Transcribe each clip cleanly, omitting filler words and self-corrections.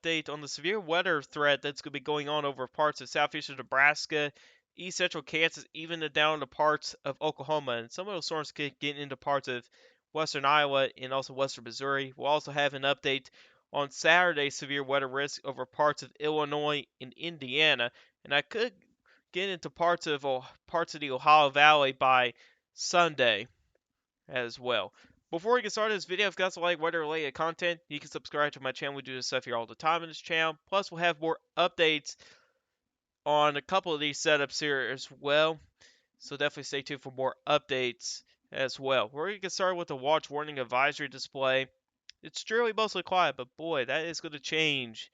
update on the severe weather threat that's going to be going on over parts of southeastern Nebraska, east central Kansas, even down to parts of Oklahoma. And some of those storms could get into parts of western Iowa and also western Missouri. We'll also have an update on Saturday severe weather risk over parts of Illinois and Indiana. And I could get into parts of the Ohio Valley by Sunday as well. Before we get started this video, if you guys like weather-related content, you can subscribe to my channel. We do this stuff here all the time in this channel. Plus, we'll have more updates on a couple of these setups here as well. So definitely stay tuned for more updates as well. We're going to get started with the watch warning advisory display. It's generally mostly quiet, but boy, that is going to change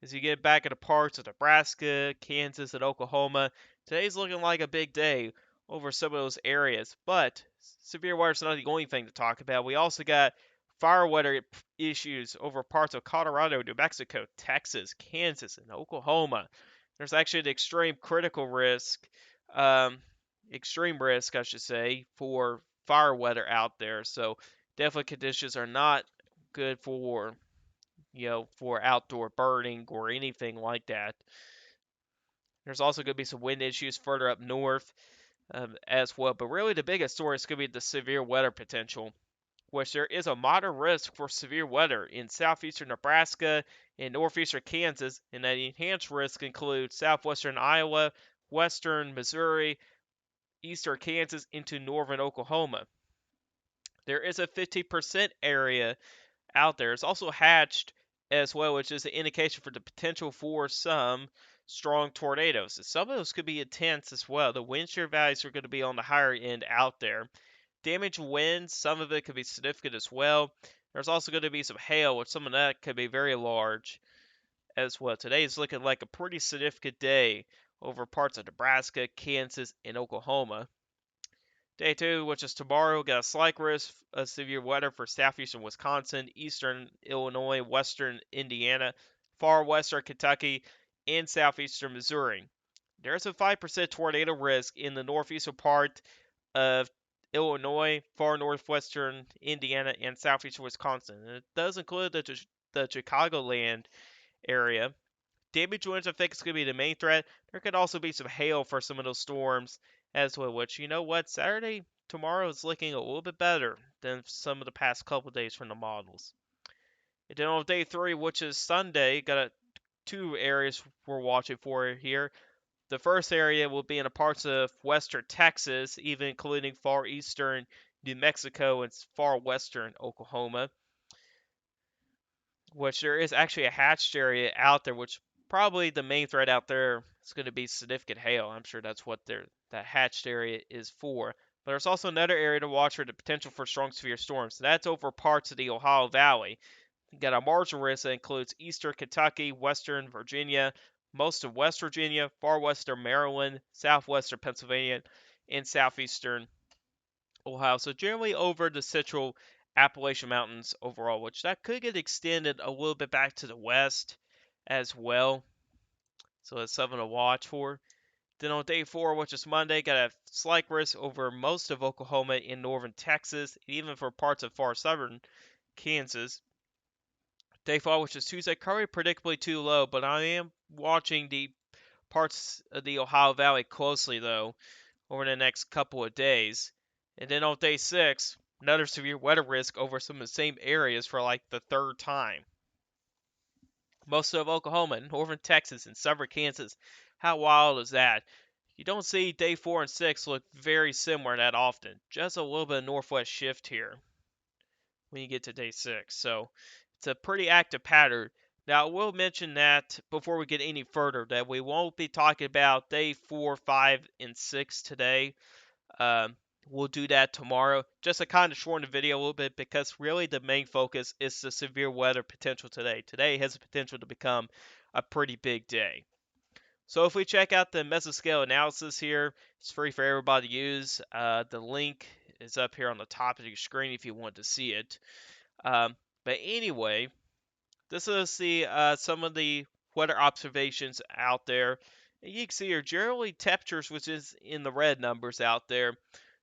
as you get back into parts of Nebraska, Kansas, and Oklahoma. Today's looking like a big day over some of those areas, but severe weather is not the only thing to talk about. We also got fire weather issues over parts of Colorado, New Mexico, Texas, Kansas, and Oklahoma. There's actually an extreme risk, I should say, for fire weather out there. So definitely conditions are not good for outdoor burning or anything like that. There's also going to be some wind issues further up north as well. But really, the biggest story is going to be the severe weather potential, which there is a moderate risk for severe weather in southeastern Nebraska and northeastern Kansas, and that enhanced risk includes southwestern Iowa, western Missouri, eastern Kansas into northern Oklahoma. There is a 50% area out there. It's also hatched as well, which is an indication for the potential for some strong tornadoes. Some of those could be intense as well. The wind shear values are going to be on the higher end out there. Damage winds, some of it could be significant as well. There's also going to be some hail, which some of that could be very large as well. Today is looking like a pretty significant day over parts of Nebraska, Kansas, and Oklahoma. Day 2, which is tomorrow, got a slight risk of severe weather for southeastern Wisconsin, eastern Illinois, western Indiana, far western Kentucky, and southeastern Missouri. There's a 5% tornado risk in the northeastern part of Illinois, far northwestern Indiana, and southeastern Wisconsin. And it does include the Chicagoland area. Damage winds, I think, is going to be the main threat. There could also be some hail for some of those storms as well, which, you know what, Saturday, tomorrow is looking a little bit better than some of the past couple days from the models. And then on day 3, which is Sunday, got two areas we're watching for here. The first area will be in the parts of western Texas, even including far eastern New Mexico and far western Oklahoma, which there is actually a hatched area out there, which probably the main threat out there is going to be significant hail. I'm sure that's what that hatched area is for. But there's also another area to watch for the potential for strong severe storms. That's over parts of the Ohio Valley. You got a marginal risk that includes eastern Kentucky, western Virginia, most of West Virginia, far western Maryland, southwestern Pennsylvania, and southeastern Ohio. So generally over the central Appalachian Mountains overall, which that could get extended a little bit back to the west as well. So that's something to watch for. Then on day 4, which is Monday, got a slight risk over most of Oklahoma in northern Texas, even for parts of far southern Kansas. Day 5, which is Tuesday, currently predictably too low, but I am watching the parts of the Ohio Valley closely, though, over the next couple of days. And then on day 6, another severe weather risk over some of the same areas for like the third time. Most of Oklahoma, northern Texas, and southern Kansas. How wild is that? You don't see day 4 and 6 look very similar that often. Just a little bit of northwest shift here when you get to day 6. So it's a pretty active pattern. Now, I will mention that before we get any further, that we won't be talking about day 4, 5, and 6 today. We'll do that tomorrow, just to kind of shorten the video a little bit, because really the main focus is the severe weather potential today. Today has the potential to become a pretty big day. So if we check out the Mesoscale Analysis here, it's free for everybody to use. The link is up here on the top of your screen if you want to see it. But anyway, this is some of the weather observations out there. And you can see here generally temperatures, which is in the red numbers out there,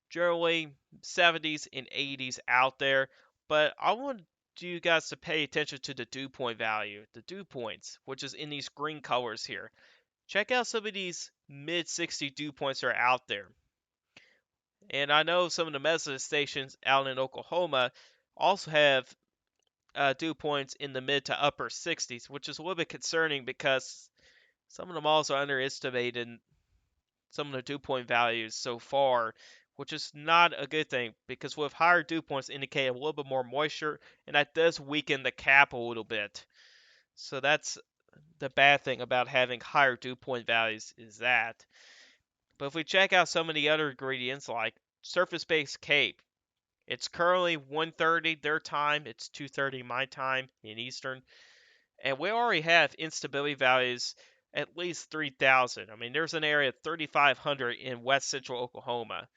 generally 70s and 80s out there. But I want to you guys to pay attention to the dew point value, the dew points, which is in these green colors here. Check out some of these mid 60 dew points that are out there. And I know some of the Mesa stations out in Oklahoma also have dew points in the mid to upper 60s, which is a little bit concerning because some of them also underestimated some of the dew point values so far, which is not a good thing because with higher dew points indicate a little bit more moisture, and that does weaken the cap a little bit. So that's the bad thing about having higher dew point values is that. But if we check out some of the other ingredients like surface-based cape, it's currently 1:30 their time, it's 2:30 my time in Eastern, and we already have instability values at least 3,000. I mean, there's an area of 3,500 in west central Oklahoma.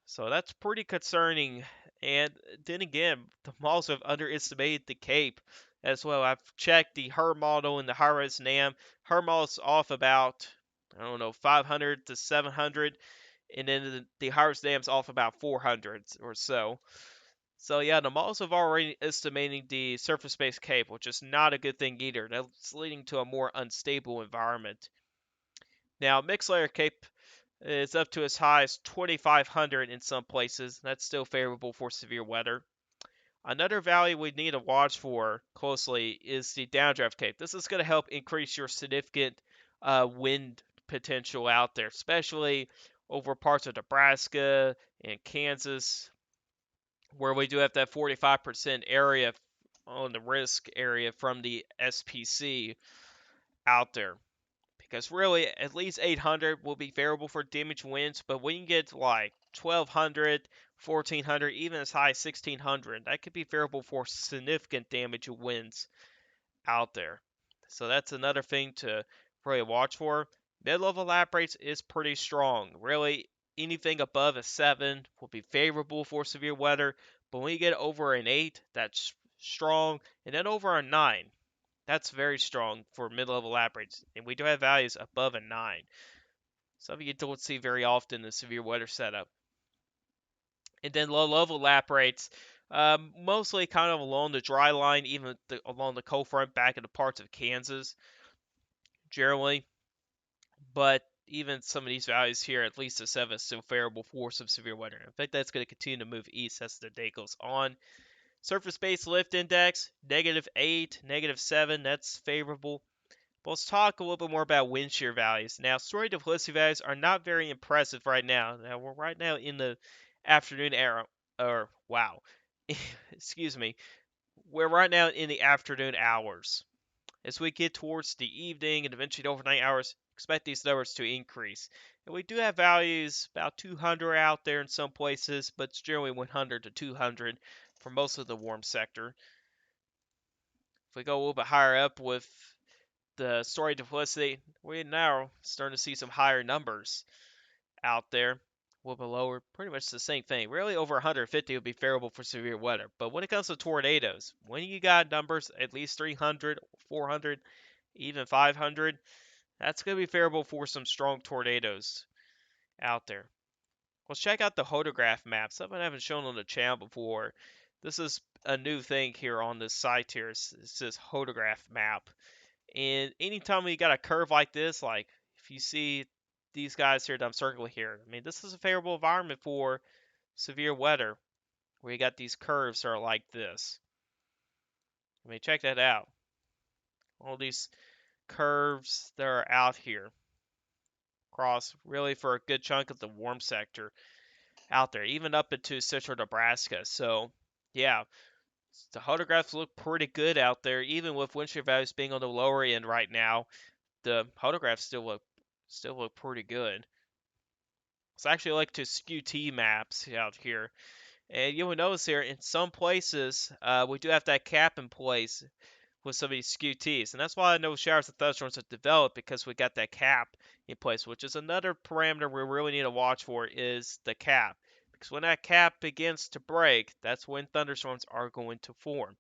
So that's pretty concerning. And then again, the models have underestimated the cape as well. I've checked the HER model and the high-res NAM. HER model's off about, I don't know, 500 to 700. And then the high-res NAM's off about 400 or so. So yeah, the models have already estimating the surface-based cape, which is not a good thing either. That's leading to a more unstable environment. Now, mixed layer cape is up to as high as 2,500 in some places. That's still favorable for severe weather. Another value we need to watch for closely is the downdraft cape. This is going to help increase your significant wind potential out there, especially over parts of Nebraska and Kansas, where we do have that 45% area on the risk area from the SPC out there. Because really, at least 800 will be favorable for damage winds, but when you get like 1200, 1400, even as high as 1600, that could be favorable for significant damage winds out there. So that's another thing to really watch for. Mid-level lap rates is pretty strong. Really, anything above a 7 will be favorable for severe weather, but when you get over an 8, that's strong, and then over a 9, that's very strong for mid-level lap rates, and we do have values above a 9. Something you don't see very often in the severe weather setup. And then low-level lap rates, mostly kind of along the dry line, even along the cold front back in the parts of Kansas, generally. But even some of these values here, at least a 7, is still favorable for some severe weather. In fact, that's going to continue to move east as the day goes on. Surface-based lift index, -8, -7, that's favorable. But let's talk a little bit more about wind shear values. Now, story duplicity values are not very impressive right now. Now, we're right now in the afternoon era, or wow, excuse me. We're right now in the afternoon hours. As we get towards the evening and eventually the overnight hours, expect these numbers to increase. And we do have values about 200 out there in some places, but it's generally 100 to 200 for most of the warm sector. If we go a little bit higher up with the story duplicity, we're now starting to see some higher numbers out there. A little bit lower, pretty much the same thing. Really, over 150 would be favorable for severe weather. But when it comes to tornadoes, when you got numbers at least 300, 400, even 500, that's going to be favorable for some strong tornadoes out there. Let's check out the Hodograph Map, something I haven't shown on the channel before. This is a new thing here on this site here. It says Hodograph Map. And anytime you got a curve like this, like if you see these guys here that I'm circling here, I mean, this is a favorable environment for severe weather, where you got these curves that are like this. I mean, check that out. All these curves that are out here across really for a good chunk of the warm sector out there, even up into central Nebraska. So, yeah, the hodographs look pretty good out there, even with wind shear values being on the lower end right now. The hodographs still look pretty good. So I actually like to skew T maps out here. And you will notice here, in some places, we do have that cap in place with some of these skew Ts. And that's why I know showers and thunderstorms have developed, because we got that cap in place, which is another parameter we really need to watch for is the cap. Because when that cap begins to break, that's when thunderstorms are going to form.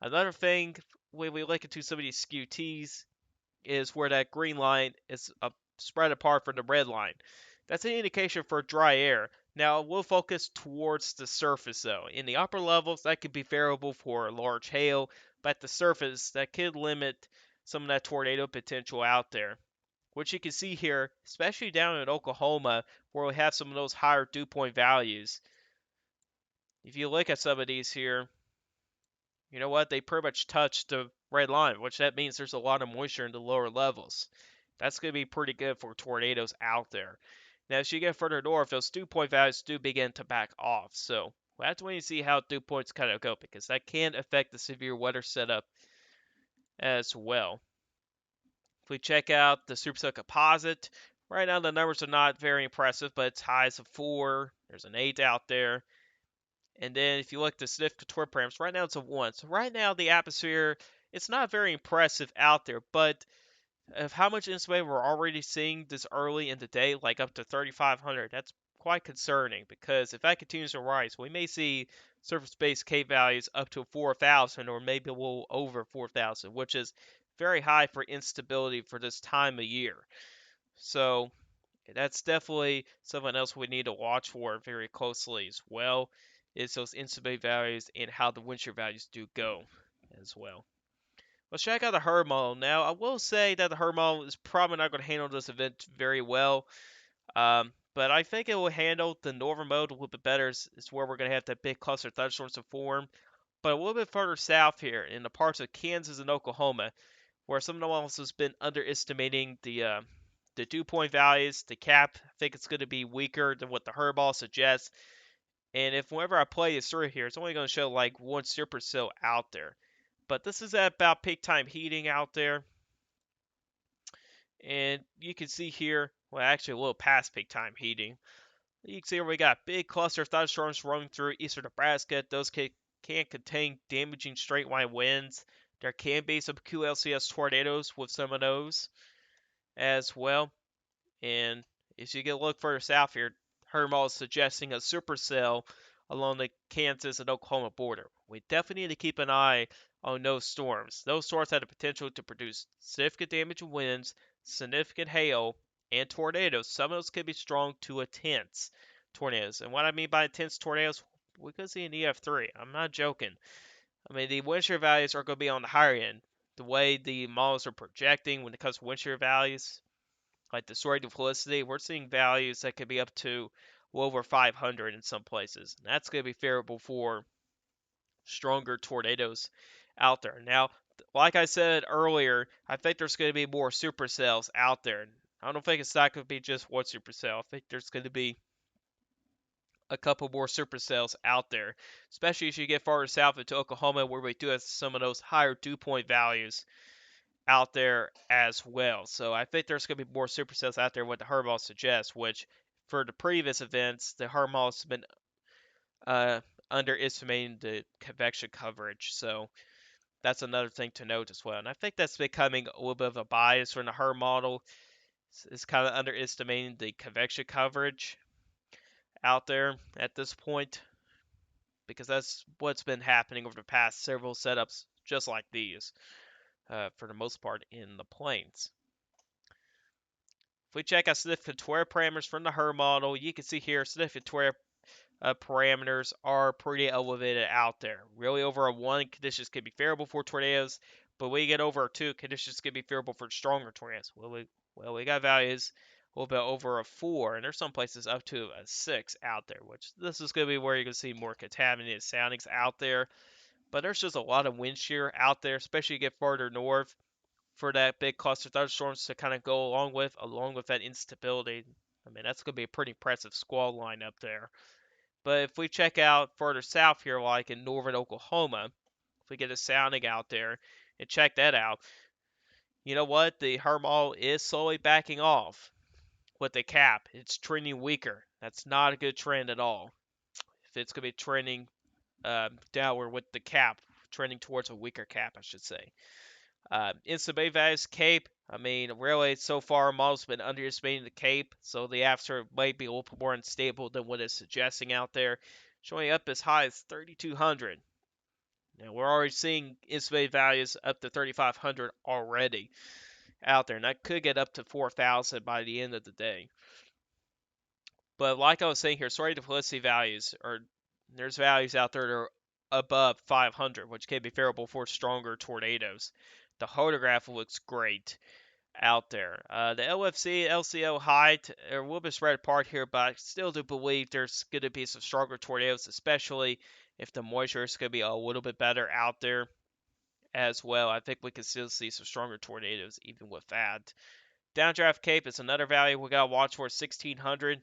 Another thing, when we look into some of these skew Ts, is where that green line is spread apart from the red line. That's an indication for dry air, Now, we'll focus towards the surface though. In the upper levels, that could be favorable for large hail, but at the surface, that could limit some of that tornado potential out there. Which you can see here, especially down in Oklahoma, where we have some of those higher dew point values. If you look at some of these here, you know what? They pretty much touch the red line, which that means there's a lot of moisture in the lower levels. That's going to be pretty good for tornadoes out there. Now, as you get further north, those dew point values do begin to back off. So we'll have to wait and see how dew points kind of go, because that can affect the severe weather setup as well. If we check out the Supercell Composite, right now the numbers are not very impressive, but it's highs of 4. There's an 8 out there. And then if you look at the significant torque parameters, right now it's a 1. So right now the atmosphere, it's not very impressive out there, but of how much instability we're already seeing this early in the day, like up to 3,500, that's quite concerning, because if that continues to rise, we may see surface-based K values up to 4,000 or maybe a little over 4,000, which is very high for instability for this time of year. So that's definitely something else we need to watch for very closely as well, is those instability values and how the wind shear values do go as well. Let's check out the herd model. Now, I will say that the herd model is probably not going to handle this event very well, but I think it will handle the northern mode a little bit better. It's where we're going to have that big cluster of thunderstorms to form. But a little bit further south here, in the parts of Kansas and Oklahoma, where some of the models has been underestimating the dew point values, the cap, I think it's going to be weaker than what the herd model suggests. And if whenever I play this through here, it's only going to show like one supercell out there. But this is at about peak time heating out there. And you can see here, well, actually a little past peak time heating. You can see where we got a big cluster of thunderstorms running through eastern Nebraska. Those can contain damaging straight line winds. There can be some QLCS tornadoes with some of those as well. And as you get a look further south here, Hermal is suggesting a supercell along the Kansas and Oklahoma border. We definitely need to keep an eye on those storms. Those storms have the potential to produce significant damage in winds, significant hail, and tornadoes. Some of those could be strong to intense tornadoes. And what I mean by intense tornadoes, we could see an EF3. I'm not joking. I mean, the wind shear values are going to be on the higher end. The way the models are projecting when it comes to wind shear values, like the story Felicity, we're seeing values that could be up to well over 500 in some places. And that's going to be favorable for stronger tornadoes out there. Now, like I said earlier, I think there's going to be more supercells out there. I don't think it's not going to be just one supercell. I think there's going to be a couple more supercells out there, especially as you get farther south into Oklahoma, where we do have some of those higher dew point values out there as well. So I think there's going to be more supercells out there what the Hermal suggests, which for the previous events, the Hermal has been uh, underestimating the convection coverage. So that's another thing to note as well. And I think that's becoming a little bit of a bias from the Herm model. It's kind of underestimating the convection coverage out there at this point, because that's what's been happening over the past several setups just like these, for the most part in the plains. If we check out significant wear parameters from the Herm model, you can see here significant wear parameters are pretty elevated out there. Really over a 1, conditions can be favorable for tornadoes, but when you get over a 2, conditions can be favorable for stronger tornadoes. We got values a little bit over a 4, and there's some places up to a 6 out there, which this is going to be where you can see more contaminated soundings out there. But there's just a lot of wind shear out there, especially you get farther north, for that big cluster of thunderstorms to kind of go along with that instability. I mean, that's going to be a pretty impressive squall line up there. But if we check out further south here, like in northern Oklahoma, if we get a sounding out there and check that out, you know what? The Hermal is slowly backing off with the cap. It's trending weaker. That's not a good trend at all. If it's going to be trending downward with the cap, trending towards a weaker cap, I should say. Instant Bay values, Cape. I mean, really, so far, model's been underestimating the Cape, so the after might be a little bit more unstable than what it's suggesting out there, showing up as high as 3,200. Now, we're already seeing instant Bay values up to 3,500 already out there, and that could get up to 4,000 by the end of the day. But like I was saying here, sorry, the felicity values are there's values out there that are above 500, which can be favorable for stronger tornadoes. The Hodograph looks great out there. The LFC, LCO height are a little bit spread apart here, but I still do believe there's going to be some stronger tornadoes, especially if the moisture is going to be a little bit better out there as well. I think we can still see some stronger tornadoes even with that. Downdraft Cape is another value we got to watch for, 1600.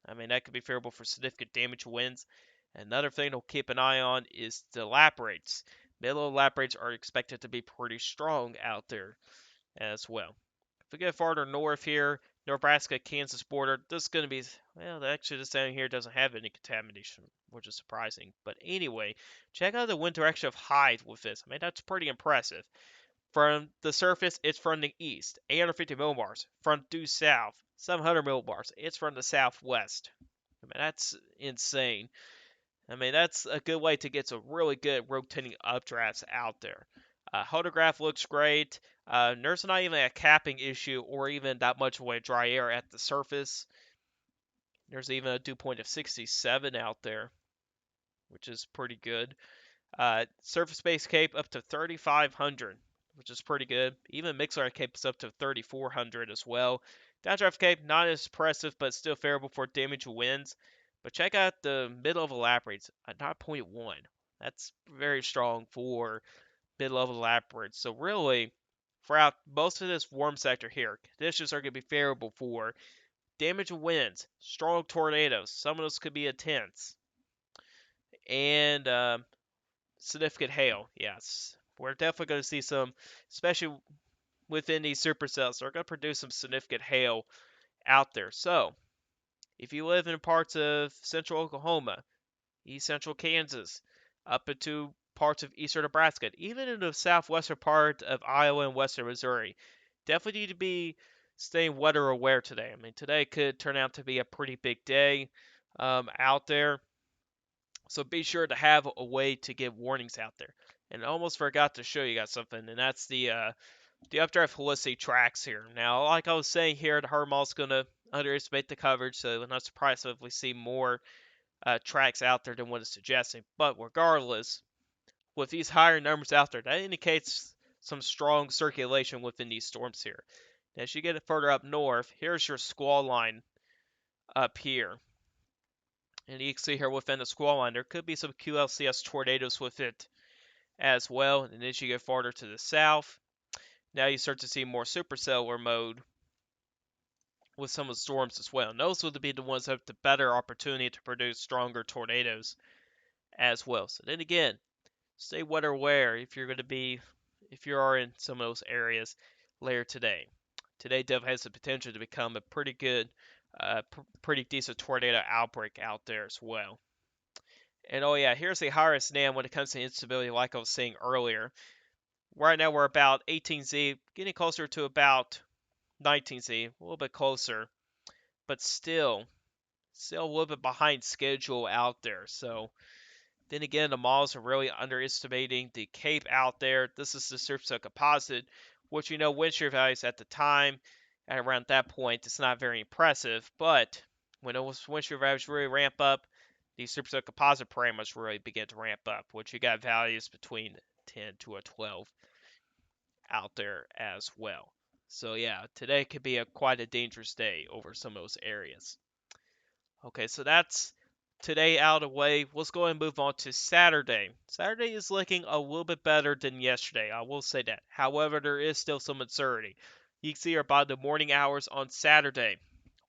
I mean, that could be favorable for significant damage winds. Another thing to keep an eye on is the lap rates. Middle lap rates are expected to be pretty strong out there as well. If we get farther north here, Nebraska-Kansas border, this is going to be, well, actually this down here doesn't have any contamination, which is surprising. But anyway, check out the wind direction of height with this. I mean, that's pretty impressive. From the surface, it's from the east, 850 millibars. From due south, 700 millibars. It's from the southwest. I mean, that's insane. I mean, that's a good way to get some really good rotating updrafts out there. Hodograph looks great. There's not even a capping issue or even that much of a dry air at the surface. There's even a dew point of 67 out there, which is pretty good. Surface-based cape up to 3,500, which is pretty good. Even Mixler cape is up to 3,400 as well. Downdraft cape, not as impressive, but still favorable for damage winds. But check out the mid-level lap rates at 9.1. That's very strong for mid-level lap rates. So really, throughout most of this warm sector here, conditions are going to be favorable for damage winds, strong tornadoes. Some of those could be intense. And significant hail, yes. We're definitely going to see some, especially within these supercells, they're going to produce some significant hail out there. So, if you live in parts of central Oklahoma, east central Kansas, up into parts of eastern Nebraska, even in the southwestern part of Iowa and western Missouri, definitely need to be staying weather aware today. I mean, today could turn out to be a pretty big day out there. So be sure to have a way to get warnings out there. And I almost forgot to show you guys something, and that's the updraft helicity tracks here. Now, like I was saying here, the Hermal's going to underestimate the coverage, so I'm not surprised if we see more tracks out there than what it's suggesting. But regardless, with these higher numbers out there, that indicates some strong circulation within these storms here. As you get further up north, here's your squall line up here. And you can see here within the squall line, there could be some QLCS tornadoes with it as well. And as you get farther to the south, now you start to see more supercellular mode with some of the storms as well. And those would be the ones that have the better opportunity to produce stronger tornadoes as well. So then again, stay weather aware if you are in some of those areas later today. Today definitely has the potential to become a pretty good, pretty decent tornado outbreak out there as well. And oh yeah, here's the highest NAM when it comes to instability, like I was saying earlier. Right now we're about 18Z, getting closer to about 19Z, a little bit closer, but still a little bit behind schedule out there. So then again, the models are really underestimating the cape out there. This is the Supercell Composite, which you know wind shear values at the time, at around that point, it's not very impressive. But when those wind shear values really ramp up, the Supercell Composite parameters really begin to ramp up, which you got values between 10 to a 12 out there as well. So yeah, today could be quite a dangerous day over some of those areas. Okay, so that's today out of the way. Let's go ahead and move on to Saturday. Saturday is looking a little bit better than yesterday, I will say that. However, there is still some uncertainty. You can see here by the morning hours on Saturday,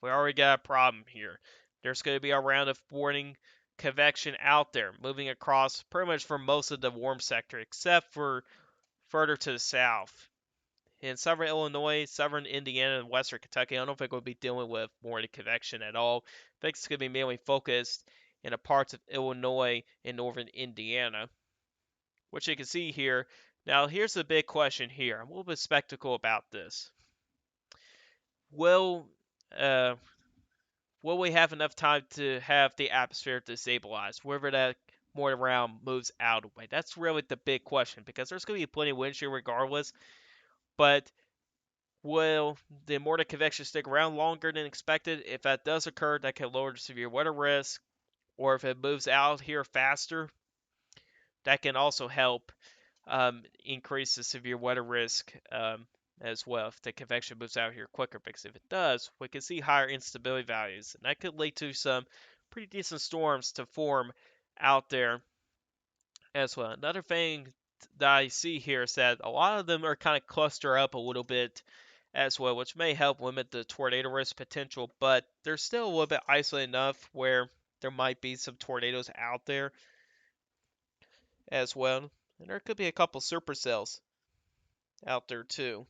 we already got a problem here. There's going to be a round of morning convection out there, moving across pretty much for most of the warm sector, except for further to the south. In southern Illinois, southern Indiana, and western Kentucky, I don't think we'll be dealing with morning convection at all. I think it's going to be mainly focused in the parts of Illinois and northern Indiana, which you can see here. Now, here's the big question here. I'm a little bit skeptical about this. Will uh, will we have enough time to have the atmosphere destabilized, wherever that morning round moves out of the way? That's really the big question, because there's going to be plenty of wind shear regardless, but Well, the more the convection stick around longer than expected, if that does occur, that can lower the severe weather risk. Or if it moves out here faster, that can also help increase the severe weather risk as well if the convection moves out here quicker. Because if it does, we can see higher instability values, and that could lead to some pretty decent storms to form out there as well. Another thing that I see here is that a lot of them are kind of cluster up a little bit as well, which may help limit the tornado risk potential, but they're still a little bit isolated enough where there might be some tornadoes out there as well. And there could be a couple supercells out there too.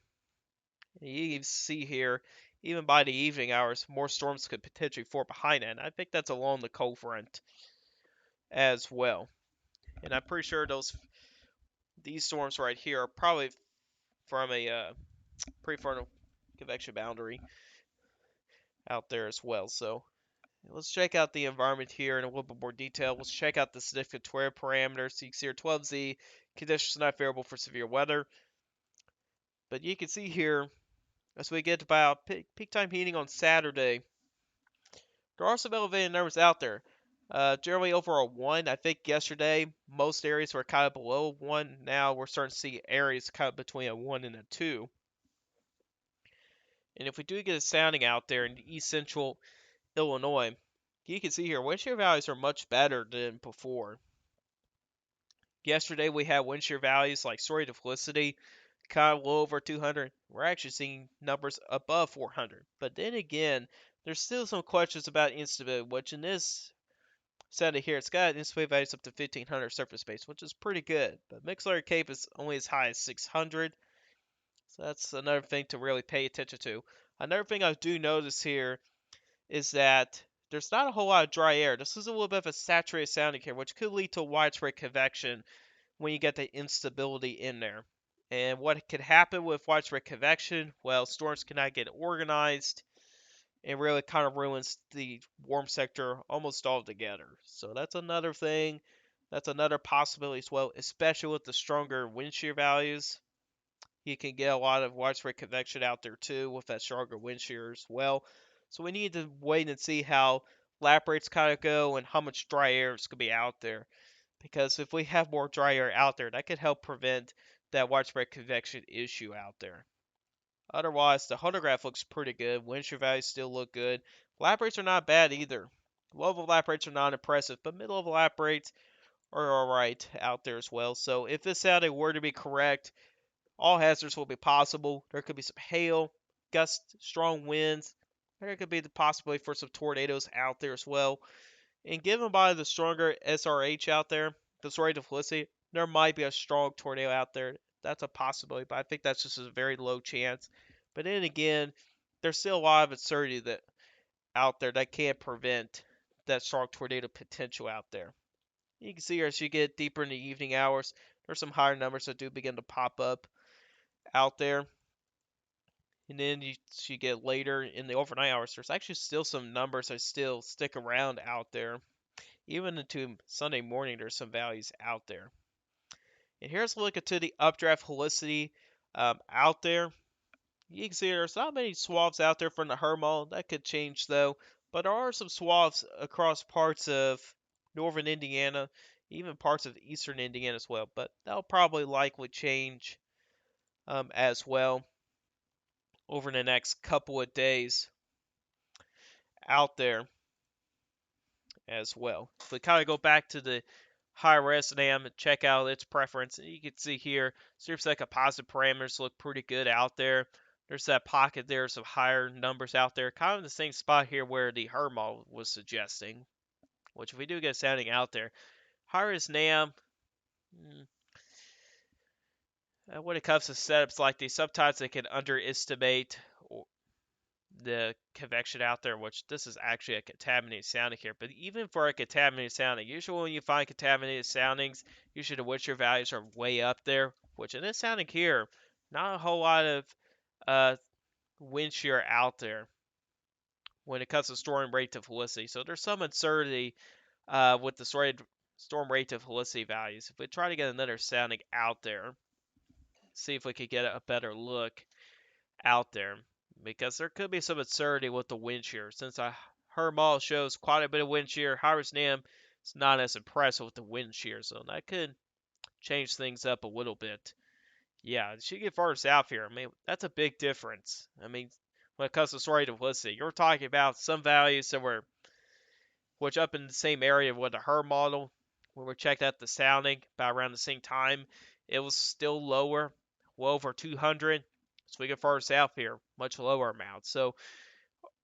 You can see here, even by the evening hours, more storms could potentially form behind it. And I think that's along the cold front as well. And I'm pretty sure these storms right here are probably from a prefrontal convection boundary out there as well. So let's check out the environment here in a little bit more detail. Let's check out the significant weather parameters. So you can see here 12Z, conditions not favorable for severe weather. But you can see here, as we get about peak time heating on Saturday, there are some elevated numbers out there. Generally over a 1. I think yesterday most areas were kind of below 1. Now we're starting to see areas kind of between a 1 and a 2. And if we do get a sounding out there in East Central Illinois, you can see here wind shear values are much better than before. Yesterday we had wind shear values like Story to Felicity, kind of low over 200. We're actually seeing numbers above 400. But then again, there's still some questions about instability, which in this setting here, it's got instability values up to 1500 surface space, which is pretty good. But mixed layer CAPE is only as high as 600. So that's another thing to really pay attention to. Another thing I do notice here is that there's not a whole lot of dry air. This is a little bit of a saturated sounding here, which could lead to widespread convection when you get the instability in there. And what could happen with widespread convection? Well, storms cannot get organized and really kind of ruins the warm sector almost altogether. So that's another thing. That's another possibility as well, especially with the stronger wind shear values. You can get a lot of widespread convection out there too with that stronger wind shear as well. So we need to wait and see how lap rates kind of go and how much dry air is going to be out there. Because if we have more dry air out there, that could help prevent that widespread convection issue out there. Otherwise, the Hodograph looks pretty good. Wind shear values still look good. Lap rates are not bad either. Low-level lap rates are not impressive, but mid-level lap rates are alright out there as well. So if this sounding were to be correct, all hazards will be possible. There could be some hail, gusts, strong winds. There could be the possibility for some tornadoes out there as well. And given by the stronger SRH out there, the story to Felicity, there might be a strong tornado out there. That's a possibility, but I think that's just a very low chance. But then again, there's still a lot of uncertainty that out there that can't prevent that strong tornado potential out there. You can see here as you get deeper in the evening hours, there's some higher numbers that do begin to pop up out there. And then you get later in the overnight hours, there's actually still some numbers that still stick around out there. Even into Sunday morning, there's some values out there. And here's a look into the updraft helicity out there. You can see there's not many swaths out there from the Hermal. That could change though. But there are some swaths across parts of northern Indiana, even parts of eastern Indiana as well. But that'll probably likely change as well over the next couple of days out there as well. If we kind of go back to the high-res NAM and check out its preference, you can see here, Supercell Composite parameters look pretty good out there. There's that pocket there, some higher numbers out there, kind of in the same spot here where the Hermal was suggesting, which if we do get sounding out there, high-res NAM, when it comes to setups like these, sometimes they can underestimate the convection out there, which this is actually a contaminated sounding here. But even for a contaminated sounding, usually when you find contaminated soundings, usually the wind shear values are way up there, which in this sounding here, not a whole lot of wind shear out there when it comes to storm rate to Felicity. So there's some uncertainty with the storm rate to Felicity values. If we try to get another sounding out there, see if we could get a better look out there, because there could be some absurdity with the wind shear. Since her model shows quite a bit of wind shear, Hyrus Nam is not as impressive with the wind shear, so that could change things up a little bit. Yeah, she get farther south here. I mean, that's a big difference. I mean, when it comes to story duplicity, you're talking about some values that were which up in the same area with the her model. When we checked out the sounding about around the same time, it was still lower, well over 200. So we get farther south here, much lower amount. So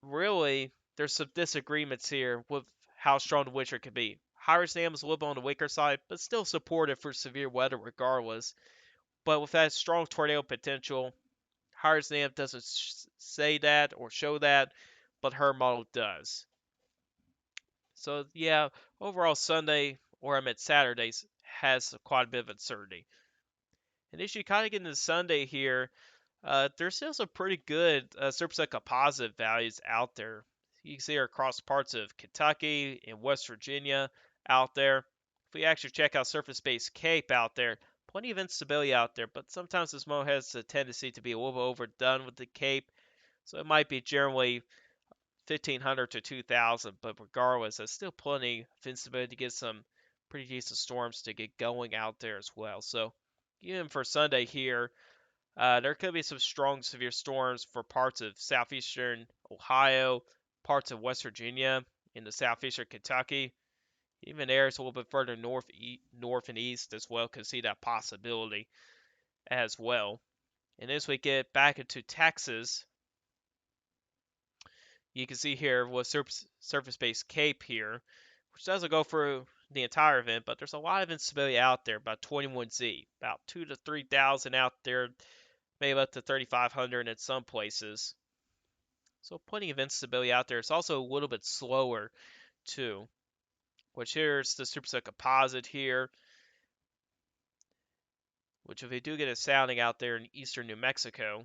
really, there's some disagreements here with how strong the winter could be. Hyrus Dam is a little bit on the weaker side, but still supportive for severe weather regardless. But with that strong tornado potential, Hyrus Dam doesn't say that or show that, but her model does. So yeah, overall Sunday, or I meant Saturdays, has quite a bit of uncertainty. And as you kind of get into Sunday here, there's still some pretty good Supercell Composite values out there. You can see her across parts of Kentucky and West Virginia out there. If we actually check out surface-based Cape out there, plenty of instability out there, but sometimes this model has a tendency to be a little bit overdone with the Cape. So it might be generally 1,500 to 2,000, but regardless, there's still plenty of instability to get some pretty decent storms to get going out there as well. So even for Sunday here, there could be some strong, severe storms for parts of southeastern Ohio, parts of West Virginia, into southeastern Kentucky, even areas a little bit further north and east as well could see that possibility as well. And as we get back into Texas, you can see here with surface-based Cape here, which doesn't go through the entire event, but there's a lot of instability out there, about 21Z, about 2 to 3,000 out there, maybe up to 3,500 in some places. So plenty of instability out there. It's also a little bit slower too, which here's the Supercell Composite here, which if we do get a sounding out there in eastern New Mexico,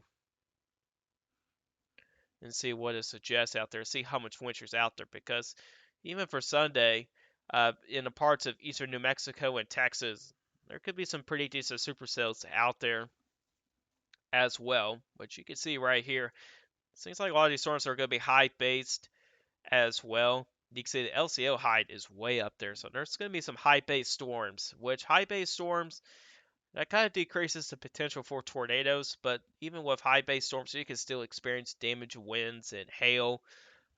and see what it suggests out there, see how much winter's out there, because even for Sunday, in the parts of eastern New Mexico and Texas, there could be some pretty decent supercells out there as well, which you can see right here. Seems like a lot of these storms are going to be height based as well. You can see the LCO height is way up there, so there's going to be some height based storms, which height based storms, that kind of decreases the potential for tornadoes, but even with high-based storms, you can still experience damage winds and hail.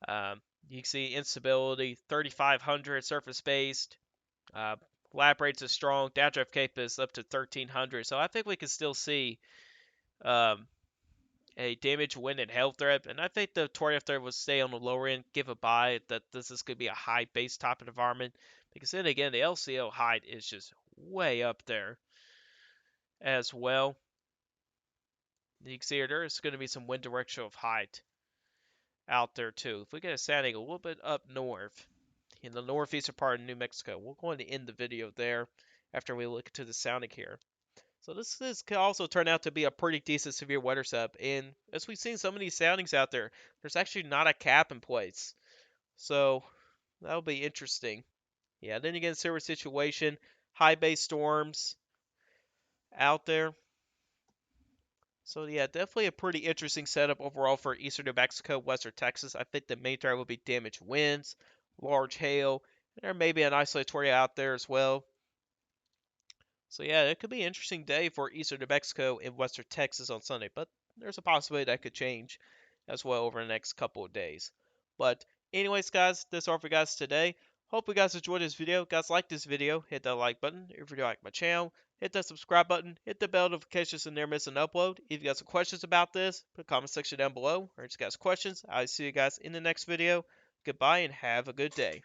You can see instability, 3,500 surface-based. Lap rates is strong. Downdraft Cape is up to 1,300. So I think we can still see um, a damage wind and hail threat. And I think the tornado threat will stay on the lower end, give a buy that this is going to be a high base type of environment. Because then again, the LCO height is just way up there as well. You can see here, there is going to be some wind direction of height out there too. If we get a sounding a little bit up north, in the northeastern part of New Mexico, we're going to end the video there after we look into the sounding here. So this could also turn out to be a pretty decent severe weather setup. And as we've seen some of these soundings out there, there's actually not a cap in place. So that'll be interesting. Yeah, then again, similar situation, high base storms out there. So yeah, definitely a pretty interesting setup overall for eastern New Mexico, western Texas. I think the main threat will be damaged winds, large hail, and there may be an isolated tornado out there as well. So yeah, it could be an interesting day for eastern New Mexico and western Texas on Sunday, but there's a possibility that could change as well over the next couple of days. But anyways, guys, that's all for you guys today. Hope you guys enjoyed this video. Guys, like this video, hit that like button. If you like my channel, hit that subscribe button. Hit the bell notifications so you never miss an upload. If you got some questions about this, put a comment section down below. Or if you guys questions, I'll see you guys in the next video. Goodbye and have a good day.